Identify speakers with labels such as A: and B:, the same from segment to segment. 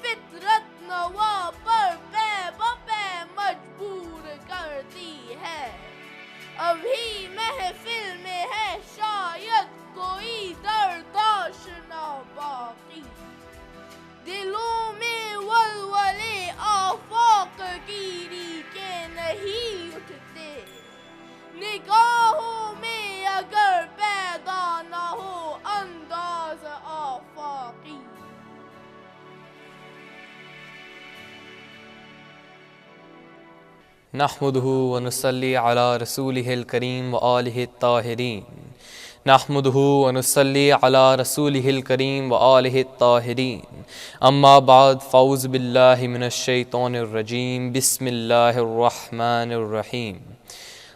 A: فطرت نوا پر پے بپے مجبور کرتی ہے. ابھی محفل میں ہے شاید کوئی درد آشنا باقی. دلوں میں ولولے آفاق گیری کے نہیں اٹھتے. نگاہوں میں اگر پیدا نہ ہو انداز آفاقی.
B: نحمده ونصلي على رسوله الكريم وآله الطاهرين. نحمده ونصلي على رسوله الكريم وآله الطاهرين. أما بعد فأعوذ بالله من الشيطان الرجيم. بسم الله الرحمن الرحيم.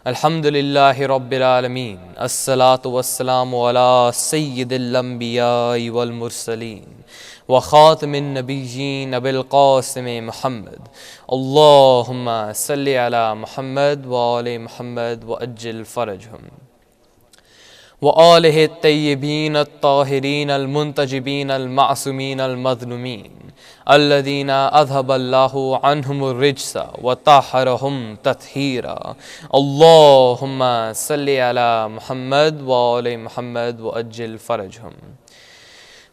B: الحمد لله رب العالمين. الصلاة والسلام على سيد الأنبياء والمرسلين وخاتم النبيين أبي القاسم محمد. اللهم صل على محمد وآل محمد وأجل فرجهم وآله الطيبين الطاهرين المنتجبين المعصومين المظلومين الذين أذهب الله عنهم الرجس وطهرهم تطهيرا. اللهم صل على محمد وآل محمد وأجل فرجهم.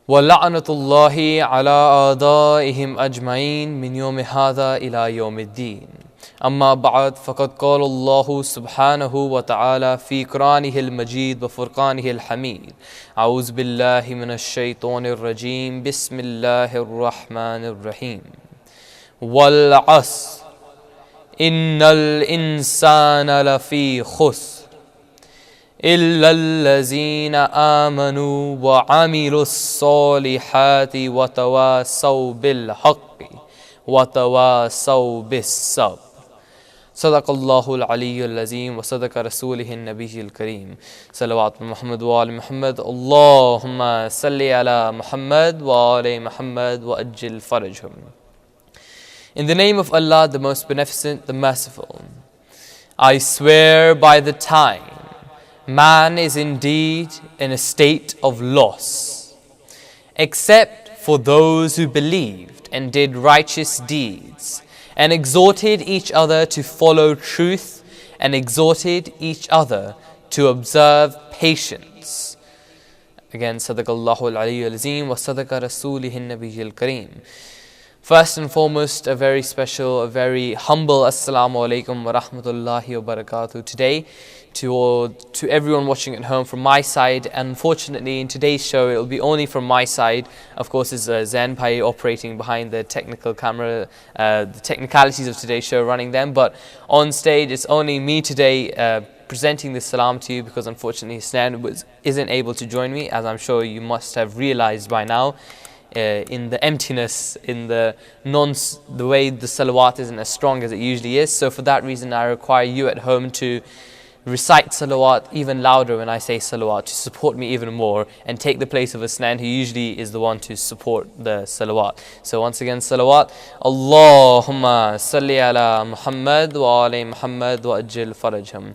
B: ولعنة الله على أعدائهم أجمعين من يوم هذا إلى يوم الدين. أما بعد فقد قال الله سبحانه وتعالى في قرآنه المجيد وفرقانه الحميد. أعوذ بالله من الشيطان الرجيم. بسم الله الرحمن الرحيم. والعصر إن الإنسان لفي خسر إلا الذين آمنوا وعملوا الصالحات وتواصوا بالحق وتواصوا بالصبر. صدق الله العلي العظيم وصدق رسوله النبي الكريم. صلوات محمد وآل محمد. اللهم صل على محمد وآل محمد وأجل فرجهم. In the name of Allah, the most beneficent, the merciful, I swear by the time man is indeed in a state of loss, except for those who believed and did righteous deeds, and exhorted each other to follow truth, and exhorted each other to observe patience. Again, Sadaqallahu al-Aliyyul Azim wa Sadaqa Rasulihin Nabiyyil Kareem. First and foremost, a very special, a very humble Assalamu alaikum wa rahmatullahi wa barakatuh today to everyone watching at home from my side. And unfortunately, in today's show, it will be only from my side. Of course, it's Zain Bhai operating behind the technical camera, the technicalities of today's show, running them. But on stage, it's only me today presenting this salam to you, because unfortunately, Hasnan isn't able to join me, as I'm sure you must have realized by now. In the emptiness, in the way the salawat isn't as strong as it usually is. So for that reason, I require you at home to recite salawat even louder when I say salawat, to support me even more and take the place of Asnan, who usually is the one to support the salawat. So once again, salawat. Allahumma salli ala Muhammad wa ali Muhammad wa ajil farajham.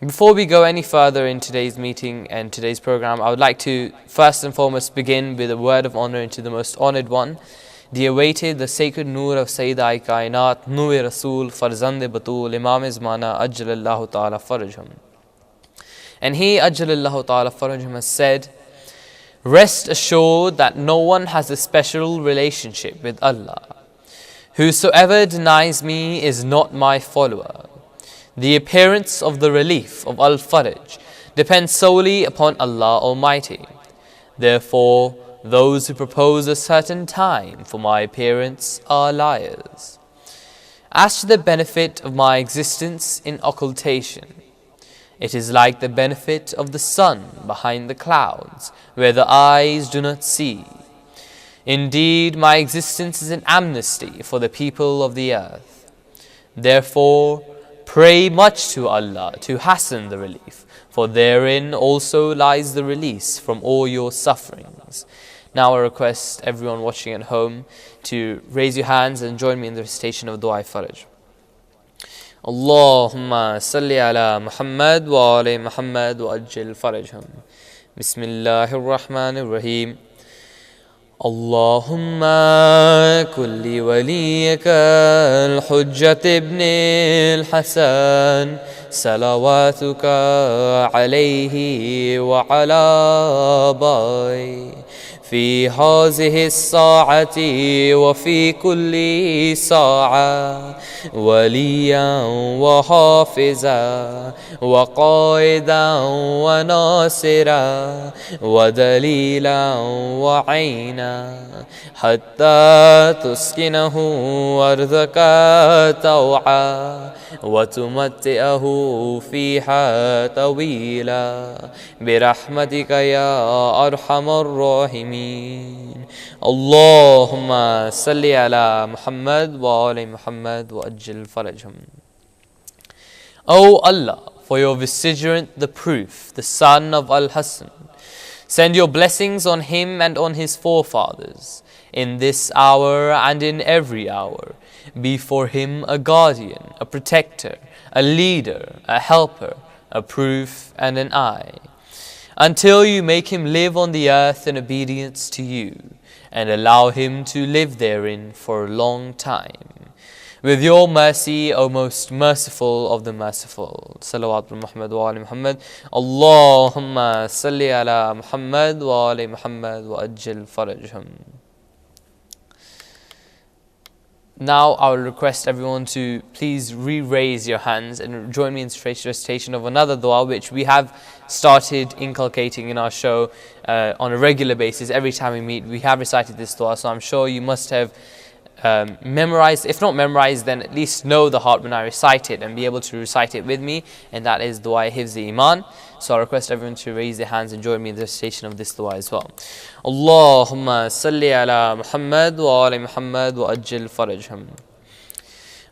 B: Before we go any further in today's meeting and today's program, I would like to first and foremost begin with a word of honor into the most honored one, the awaited, the sacred Noor of Sayyida Kainat, Noor Rasool, Farzand Batul, Imam Izmana, Ajjalallahu Ta'ala Farajham. And he, Ajjalallahu Ta'ala Farajham, has said, rest assured that no one has a special relationship with Allah. Whosoever denies me is not my follower. The appearance of the relief of Al-Faraj depends solely upon Allah Almighty. Therefore, those who propose a certain time for my appearance are liars. As to the benefit of my existence in occultation, it is like the benefit of the sun behind the clouds, where the eyes do not see. Indeed, my existence is an amnesty for the people of the earth. Therefore, pray much to Allah to hasten the relief, for therein also lies the release from all your sufferings. Now I request everyone watching at home to raise your hands and join me in the recitation of Dua Faraj. Allahumma salli ala Muhammad wa ali Muhammad wa ajil farajham. Bismillahir Rahmanir Rahim. اللهم كن لوليك الحجة ابن الحسن صلواتك عليه وعلى آبائه في هذه الساعة وفي كل ساعة وليا وحافظا وقائدا وناصرا ودليلا وعينا حتى تسكنه أرضك طوعا وتمتئه فيها طويلا برحمتك يا أرحم الراحمين. اللهم صل على محمد وآل محمد وأجل فرجهم. O Allah, for your vicegerent, the proof, the son of Al-Hasan, send your blessings on him and on his forefathers, in this hour and in every hour. Be for him a guardian, a protector, a leader, a helper, a proof and an eye, until you make him live on the earth in obedience to you, and allow him to live therein for a long time. With your mercy, O most merciful of the merciful. Salawat Muhammad wa ali Muhammad. Allahumma salli ala Muhammad wa ali Muhammad wa ajil farajhum. Now I will request everyone to please re-raise your hands and join me in recitation of another dua which we have started inculcating in our show on a regular basis. Every time we meet, we have recited this dua, so I'm sure you must have memorized, if not memorized, then at least know the heart when I recite it and be able to recite it with me, and that is dua hifz iman. So I request everyone to raise their hands and join me in the recitation of this dua as well. Allahumma salli ala Muhammad wa ali Muhammad wa ajil farajhum.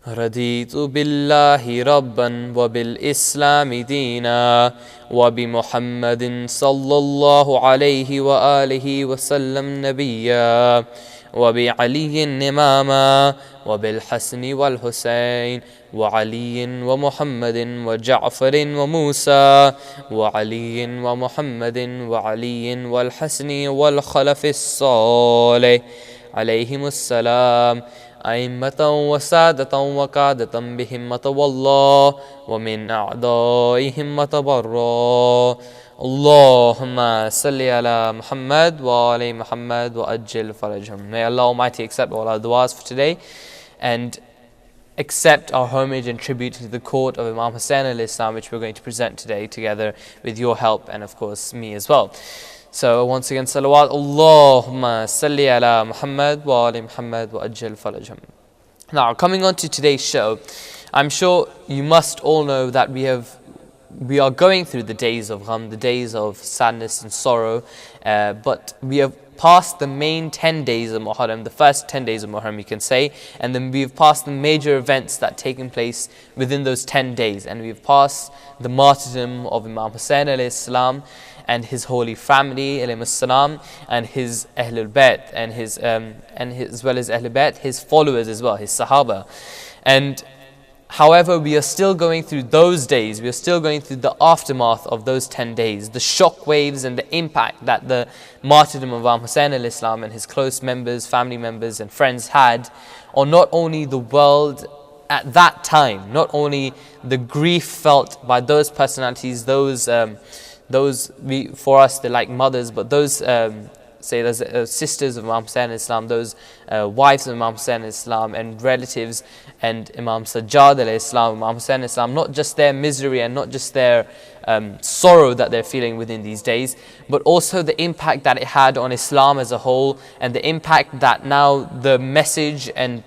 B: رضيت بالله ربا وبالإسلام دينا وبمحمد صلى الله عليه وآله وسلم نبيا وبعلي إماما وبالحسن والحسين وعلي ومحمد وجعفر وموسى وعلي ومحمد وعلي والحسن والخلف الصالح عليهم السلام أئمة وسادة وقادة بهمة والله ومن أعدائهم متبرا. Allahumma salli ala Muhammad wa ali Muhammad wa ajil farajhum. May Allah Almighty accept all our du'as for today and accept our homage and tribute to the court of Imam Hussain al-Islam, which we're going to present today together with your help and of course me as well. So once again, salawat. Allahumma salli ala Muhammad wa ali Muhammad wa ajil farajhum. Now, coming on to today's show, I'm sure you must all know that we are going through the days of gham, the days of sadness and sorrow, but we have passed the main 10 days of Muharram, the first 10 days of Muharram you can say, and then we've passed the major events that taken place within those 10 days, and we've passed the martyrdom of Imam Hussain alayhi salam and his holy family alayhi salam, and his Ahlul Bayt and his as well as Ahlul Bayt, his followers as well, his Sahaba. And however, we are still going through those days, we are still going through the aftermath of those 10 days, the shock waves and the impact that the martyrdom of Imam Hussain al-Islam and his close members, family members and friends had on not only the world at that time, not only the grief felt by those personalities, for us they're like mothers, but those sisters of Imam Hussain al-Islam, those wives of Imam Hussain al-Islam and relatives, and Imam Sajjad al-Islam, Imam Hussain al-Islam, not just their misery and not just their sorrow that they're feeling within these days, but also the impact that it had on Islam as a whole, and the impact that now the message and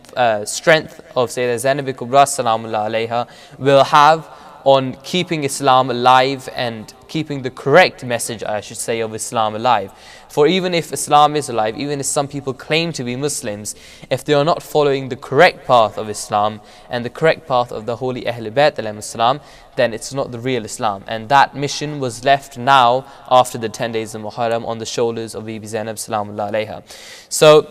B: strength of Sayyidah Zainab al-Kubra salamullah alayha will have on keeping Islam alive and keeping the correct message, I should say, of Islam alive. For even if Islam is alive, even if some people claim to be Muslims, if they are not following the correct path of Islam and the correct path of the holy Ahlul Bayt alayhim salam, then it's not the real Islam. And that mission was left now after the 10 days of Muharram on the shoulders of Bibi Zainab salamullah alayha. So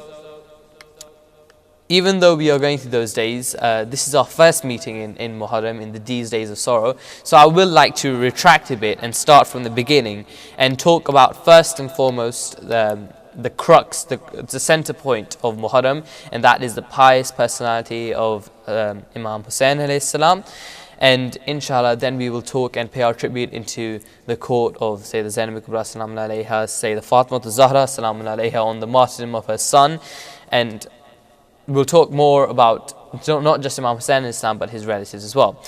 B: even though we are going through those days, this is our first meeting in Muharram, in these days of sorrow. So I will like to retract a bit and start from the beginning and talk about first and foremost the crux, the center point of Muharram, and that is the pious personality of Imam Hussain alayhi salam. And inshallah, then we will talk and pay our tribute into the court of Sayyidah Zainab Kubra salamun alayha, Sayyidah Fatima Zahra salamun alayha, on the martyrdom of her son. And we'll talk more about not just Imam Hussain alayhi salam, but his relatives as well.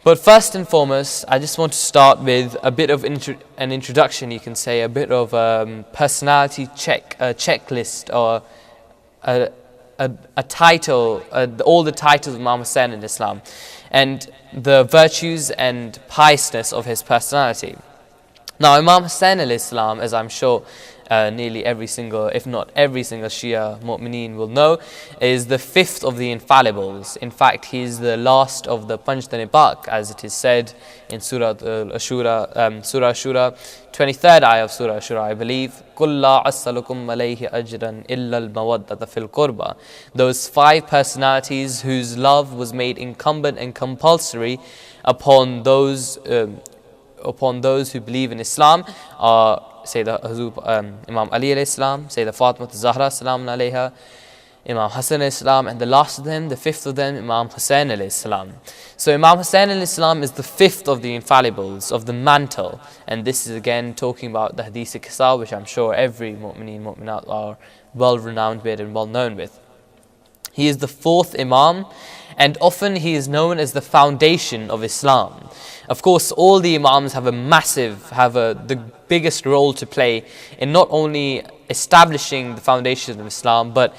B: But first and foremost, I just want to start with a bit of an introduction, you can say, a bit of personality checklist, or a title, all the titles of Imam Hussain in Islam, and the virtues and piousness of his personality. Now, Imam Hussain alayhi salam, as I'm sure nearly every single, if not every single Shia mu'mineen will know, is the fifth of the infallibles. In fact, he is the last of the Panjtanibak, as it is said in Surah Ashura, 23rd ayah of Surah Ashura, I believe. قُلْ لَا أَسْأَلُكُمْ عَلَيْهِ أَجْرًا إِلَّا الْمَوَدَّةَ فِي الْقُرْبَى. Those five personalities whose love was made incumbent and compulsory upon those who believe in Islam are Sayyidina Imam Ali alayhi salam, Sayyidina Fatima Zahra salamun alayha, Imam Hassan alayhi salam, and the last of them, the fifth of them, Imam Hussain alayhi salam. So Imam Hussain alayhi salam is the fifth of the infallibles, of the mantle, and this is again talking about the Hadith Qisa, which I'm sure every mu'mineen, mu'minat are well renowned with and well known with. He is the fourth Imam, and often he is known as the foundation of Islam. Of course, all the Imams have the biggest role to play in not only establishing the foundation of Islam, but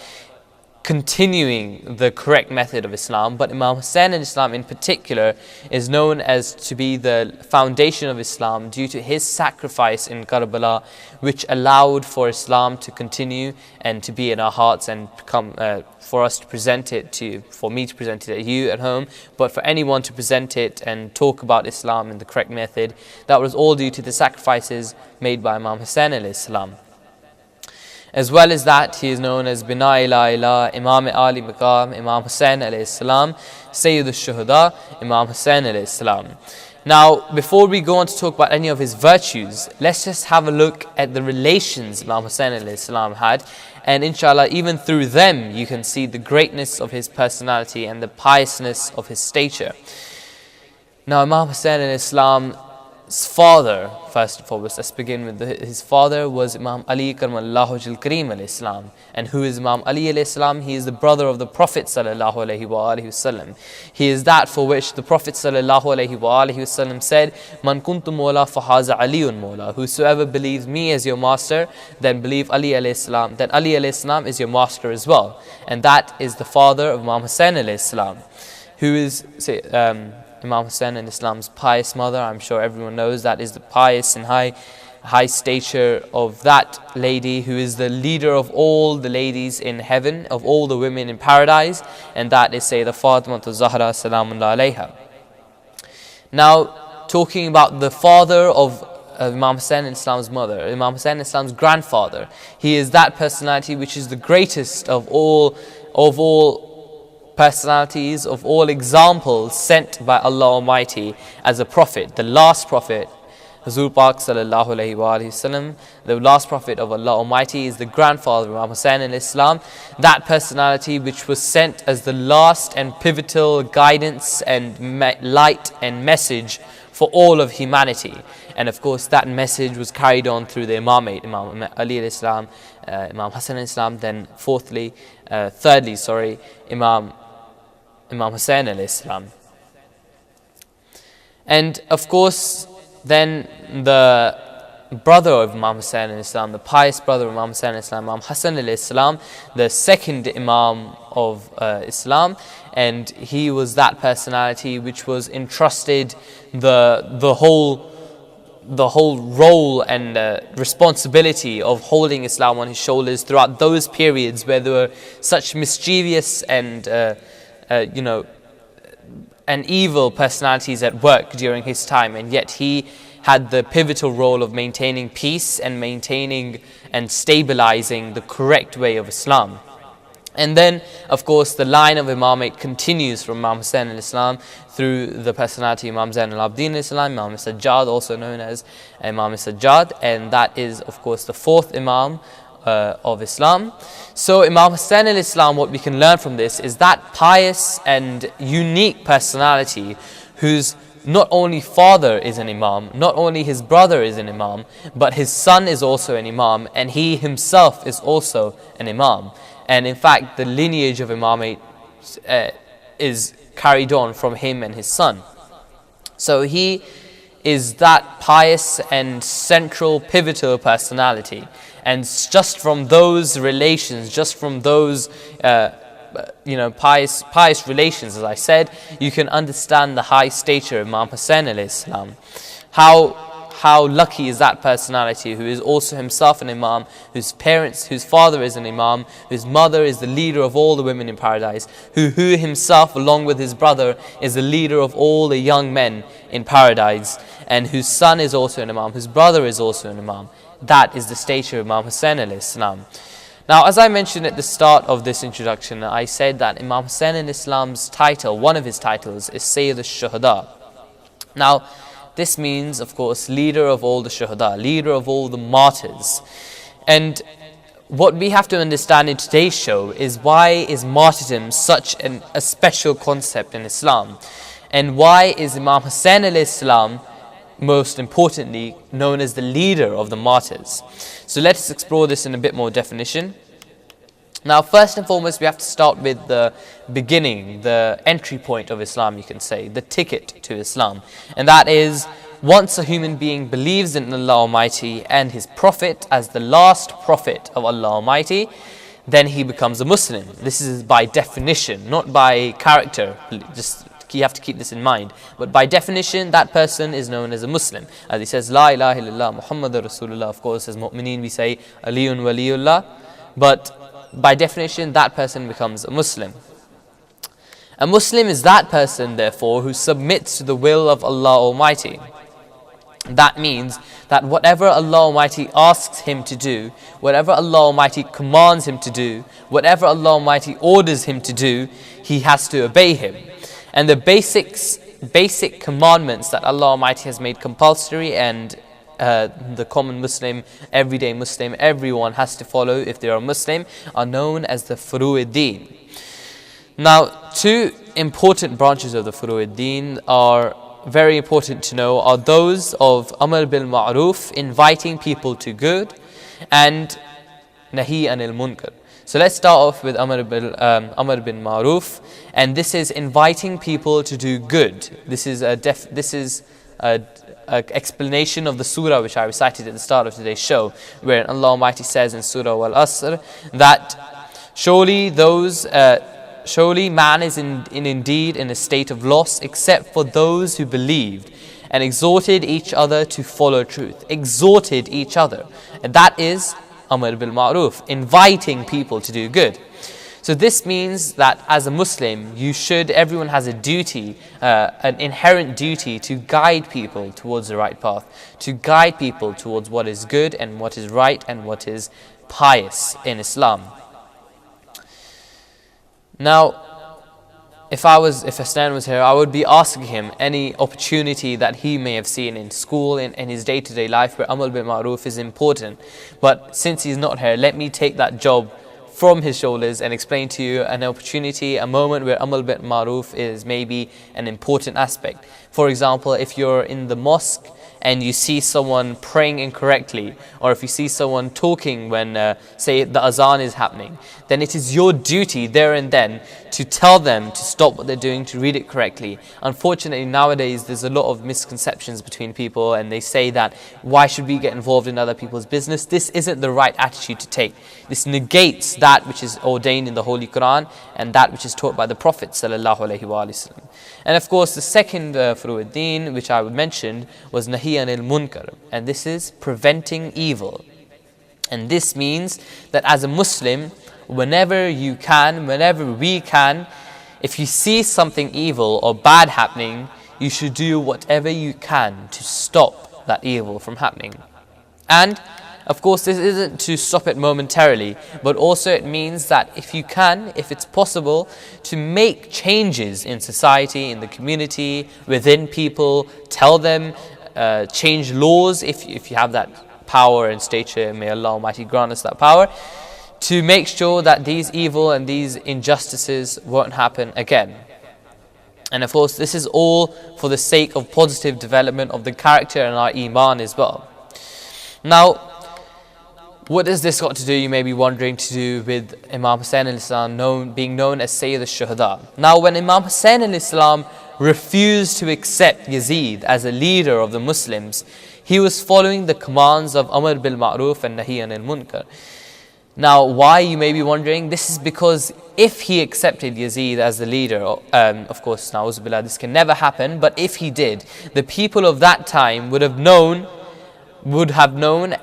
B: continuing the correct method of Islam. But Imam Hussain in Islam in particular is known as to be the foundation of Islam due to his sacrifice in Karbala, which allowed for Islam to continue and to be in our hearts and become, for us to present it to, for me to present it to you at home, but for anyone to present it and talk about Islam in the correct method. That was all due to the sacrifices made by Imam Hussain alayhi salam. As well as that, he is known as Bina ila ila, Imam Ali Maqam, Imam Hussain alayhi salam, Sayyid al-Shuhada, Imam Hussain alayhi salam. Now, before we go on to talk about any of his virtues, let's just have a look at the relations Imam Hussain alayhi salam had. And inshallah, even through them, you can see the greatness of his personality and the piousness of his stature. Now, Imam Hussain alayhi salam's father, first and foremost, let's begin with his father was Imam Ali Karramallahu Wajhal Kareem alayhi salam. And who is Imam Ali alayhi salam? He is the brother of the Prophet sallallahu alayhi wa alihi wasallam. He is that for which the Prophet sallallahu alayhi wa alihi wasallam said, Man kuntu mawla fahaza aliyun mawla. Whosoever believes me as your master, then believe Ali alayhi salam. Then Ali alayhi salam is your master as well. And that is the father of Imam Hussain alayhi salam, who is Imam Hussain and Islam's pious mother. I'm sure everyone knows that is the pious and high stature of that lady who is the leader of all the ladies in heaven, of all the women in paradise, and that is Sayyidah Fatima Zahra salamun alayha. Now, talking about the father of Imam Hussain and Islam's mother, Imam Hussain and Islam's grandfather, he is that personality which is the greatest of all personalities, of all examples sent by Allah Almighty as a prophet, the last prophet, Hazur Pak sallallahu alayhi wa sallam, the last prophet of Allah Almighty, is the grandfather of Imam Hussain in Islam, that personality which was sent as the last and pivotal guidance and light and message for all of humanity. And of course that message was carried on through the Imamate, Imam Ali alayhi salam, Imam Hassan alayhi salam, then thirdly, Imam Hussain alayhi salam. And of course, then the brother of Imam Hussain alayhi salam, the pious brother of Imam Hussain alayhi salam, Imam Hassan alayhi salam, the second Imam of Islam, and he was that personality which was entrusted the whole role and responsibility of holding Islam on his shoulders throughout those periods where there were such mischievous and and evil personalities at work during his time, and yet he had the pivotal role of maintaining peace and maintaining and stabilizing the correct way of Islam. And then, of course, the line of Imamate continues from Imam Hussain al-Islam through the personality Imam Zain al-Abdin al-Islam, Imam Sajjad, also known as Imam Sajjad, and that is, of course, the fourth Imam of Islam. So Imam Hussain al-Islam, what we can learn from this is that pious and unique personality whose not only father is an Imam, not only his brother is an Imam, but his son is also an Imam, and he himself is also an Imam. And in fact, the lineage of Imamate is carried on from him and his son. So he is that pious and central, pivotal personality. And just from those relations, just from those pious relations, as I said, you can understand the high stature of Imam Hussain alayhi salam. How lucky is that personality who is also himself an Imam, whose father is an Imam, whose mother is the leader of all the women in paradise, who himself, along with his brother, is the leader of all the young men in paradise, and whose son is also an Imam, whose brother is also an Imam. That is the stature of Imam Hussain alayhi salam. Now, as I mentioned at the start of this introduction, I said that Imam Hussain alayhi salam's title, one of his titles, is Sayyid al-Shuhada. Now, this means, of course, leader of all the shuhada, leader of all the martyrs. And what we have to understand in today's show is why is martyrdom such a special concept in Islam? And why is Imam Hussain alayhi salam, most importantly, known as the leader of the martyrs? So let us explore this in a bit more definition. Now, first and foremost, we have to start with the beginning, the entry point of Islam, you can say, the ticket to Islam. And that is, once a human being believes in Allah Almighty and His Prophet as the last Prophet of Allah Almighty, then he becomes a Muslim. This is by definition, not by character. Just you have to keep this in mind. But by definition, that person is known as a Muslim. As he says, La ilaha illallah Muhammadur Rasulullah. Of course, as mu'mineen we say, Aliyun waliyullah. But by definition, that person becomes a Muslim. A Muslim is that person, therefore, who submits to the will of Allah Almighty. That means that whatever Allah Almighty asks him to do, whatever Allah Almighty commands him to do, whatever Allah Almighty orders him to do, he has to obey Him. And the basic commandments that Allah Almighty has made compulsory and the common Muslim, everyday Muslim, everyone has to follow if they are Muslim, are known as the Furu'id-Din. Now, two important branches of the Furu'id-Din are very important to know, are those of Amr bil Ma'ruf, inviting people to good, and Nahi anil Munkar. So let's start off with Amr bin Ma'ruf, and this is inviting people to do good. This is a explanation of the surah which I recited at the start of today's show, where Allah Almighty says in Surah Al-Asr that surely man is indeed in a state of loss except for those who believed and exhorted each other to follow truth. Exhorted each other. And that is Amr bil Ma'ruf, inviting people to do good. So this means that as a Muslim, everyone has a duty, an inherent duty to guide people towards the right path, to guide people towards what is good and what is right and what is pious in Islam. Now, if Hassan was here, I would be asking him any opportunity that he may have seen in school, in his day-to-day life, where Amr bil Ma'ruf is important. But since he's not here, let me take that job from his shoulders and explain to you an opportunity, a moment where Amr bil Ma'ruf is maybe an important aspect. For example, if you're in the mosque and you see someone praying incorrectly, or if you see someone talking when, say, the azan is happening, then it is your duty there and then to tell them to stop what they're doing, to read it correctly. Unfortunately, nowadays, there's a lot of misconceptions between people, and they say that, why should we get involved in other people's business? This isn't the right attitude to take. This negates that which is ordained in the Holy Quran and that which is taught by the Prophet ﷺ. And of course, the second Furu'id-Din, which I mentioned, was Nahi anil Munkar. And this is preventing evil. And this means that as a Muslim, whenever we can, if you see something evil or bad happening, you should do whatever you can to stop that evil from happening. And of course, this isn't to stop it momentarily, but also it means that if you can, if it's possible, to make changes in society, in the community, within people, tell them, change laws if you have that power and stature, may Allah Almighty grant us that power, to make sure that these evil and these injustices won't happen again. And of course, this is all for the sake of positive development of the character and our iman as well. Now, what has this got to do, you may be wondering, to do with Imam Hussain al-Islam being known as Sayyid al-Shuhada? Now, when Imam Hussain al-Islam refused to accept Yazid as a leader of the Muslims, he was following the commands of Amr bil Ma'ruf and Nahi anil Munkar. Now, why, you may be wondering? This is because if he accepted Yazid as the leader, of course, na'uzubillah, this can never happen, but if he did, the people of that time would have known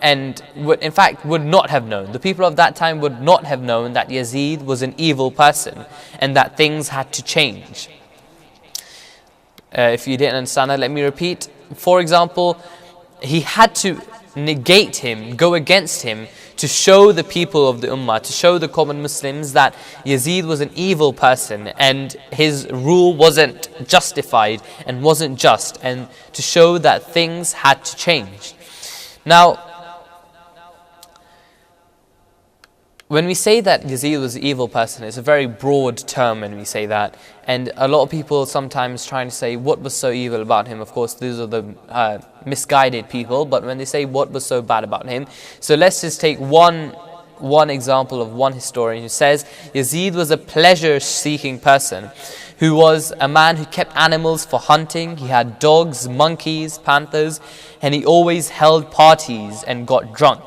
B: and in fact would not have known. The people of that time would not have known that Yazid was an evil person and that things had to change. If you didn't understand that, let me repeat. For example, he had to negate him, go against him, to show the people of the Ummah, to show the common Muslims that Yazid was an evil person and his rule wasn't justified and wasn't just, and to show that things had to change. Now, when we say that Yazid was an evil person, it's a very broad term when we say that. And a lot of people sometimes trying to say what was so evil about him. Of course, these are the misguided people. But when they say what was so bad about him, so let's just take one example of one historian who says Yazid was a pleasure-seeking person, who was a man who kept animals for hunting. He had dogs, monkeys, panthers, and he always held parties and got drunk.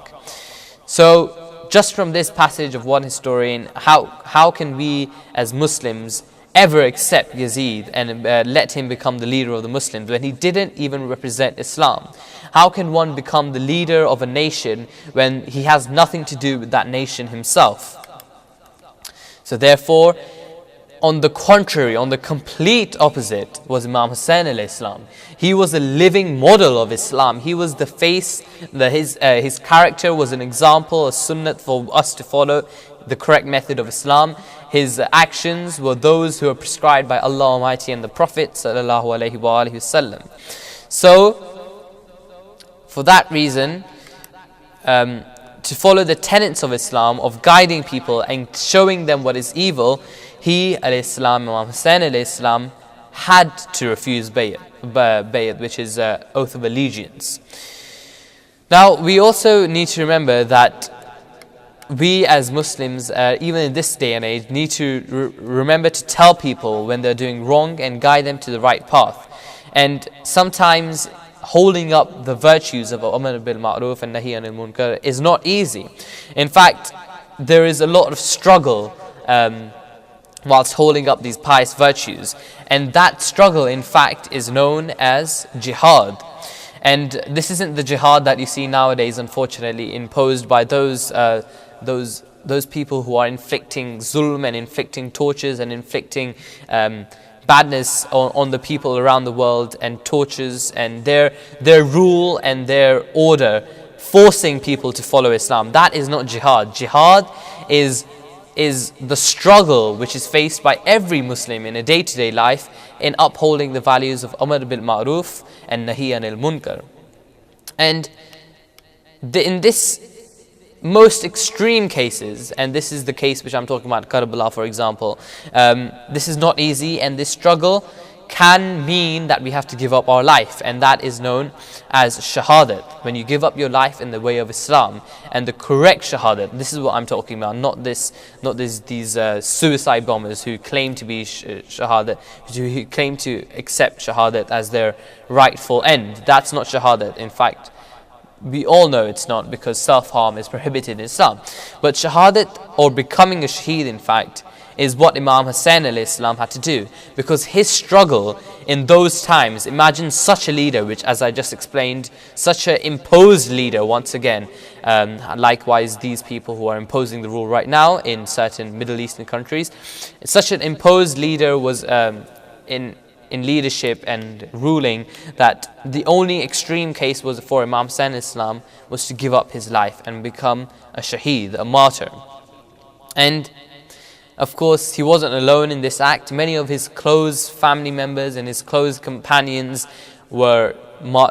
B: So just from this passage of one historian, how can we as Muslims ever accept Yazid and let him become the leader of the Muslims when he didn't even represent Islam? How can one become the leader of a nation when he has nothing to do with that nation himself? So therefore, on the contrary, on the complete opposite was Imam Hussain al-Islam. He was a living model of Islam. He was the face, his character was an example, a sunnat for us to follow, the correct method of Islam. His actions were those who are prescribed by Allah Almighty and the Prophet sallallahu alaihi wasallam. So, for that reason, to follow the tenets of Islam, of guiding people and showing them what is evil, he, Imam Hussain al-Islam, had to refuse bay'at, which is oath of allegiance. Now, we also need to remember that we as Muslims, even in this day and age, need to remember to tell people when they're doing wrong and guide them to the right path. And sometimes holding up the virtues of Amr bil Ma'ruf and Nahi anil Munkar is not easy. In fact, there is a lot of struggle whilst holding up these pious virtues. And that struggle, in fact, is known as jihad. And this isn't the jihad that you see nowadays, unfortunately, imposed by those people who are inflicting zulm and inflicting tortures and inflicting badness on the people around the world, and tortures and their rule and their order, forcing people to follow Islam. That is not jihad. Jihad is the struggle which is faced by every Muslim in a day-to-day life in upholding the values of Amr bil Ma'ruf and Nahi anil Munkar. And in this most extreme cases, and this is the case which I'm talking about, Karbala for example, this is not easy, and this struggle can mean that we have to give up our life, and that is known as shahadat. When you give up your life in the way of Islam, and the correct shahadat, this is what I'm talking about, not these suicide bombers who claim to be shahadat, who claim to accept shahadat as their rightful end. That's not shahadat. In fact, we all know it's not, because self-harm is prohibited in Islam. But shahadat, or becoming a shaheed, in fact, is what Imam Hussain al-Islam had to do, because his struggle in those times, imagine such a leader, which, as I just explained, such an imposed leader once again, likewise these people who are imposing the rule right now in certain Middle Eastern countries, such an imposed leader was in leadership and ruling, that the only extreme case was for Imam Hussain al-Islam was to give up his life and become a shaheed, a martyr. And of course, he wasn't alone in this act. Many of his close family members and his close companions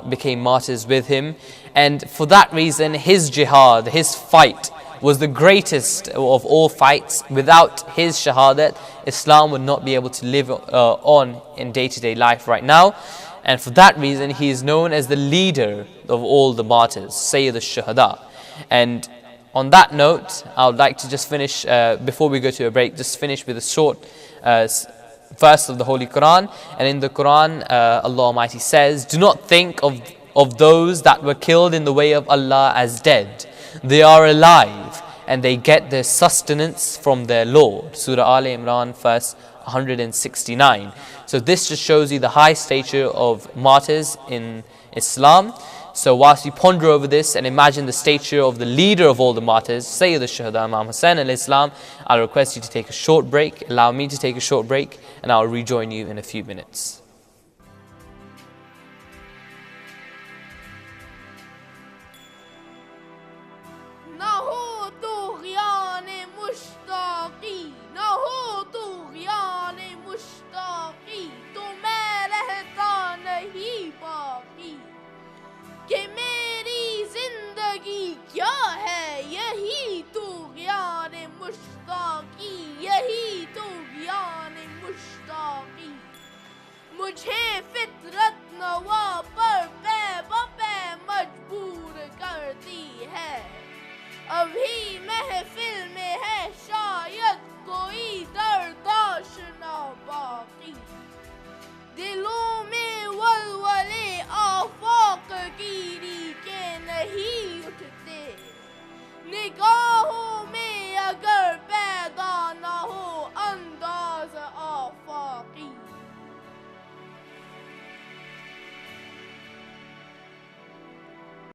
B: became martyrs with him. And for that reason, his jihad, his fight, was the greatest of all fights. Without his shahadat, Islam would not be able to live on in day-to-day life right now. And for that reason, he is known as the leader of all the martyrs, Sayyid al-Shuhada. And on that note, I would like to just finish, before we go to a break, just finish with a short verse of the Holy Quran. And in the Quran, Allah Almighty says, "Do not think of those that were killed in the way of Allah as dead. They are alive and they get their sustenance from their Lord." Surah Al Imran, verse 169. So this just shows you the high stature of martyrs in Islam. So whilst you ponder over this and imagine the stature of the leader of all the martyrs, Sayyid al-Shuhada, Imam Hussain al-Islam, I'll request you to take a short break. Allow me to take a short break, and I'll rejoin you in a few minutes.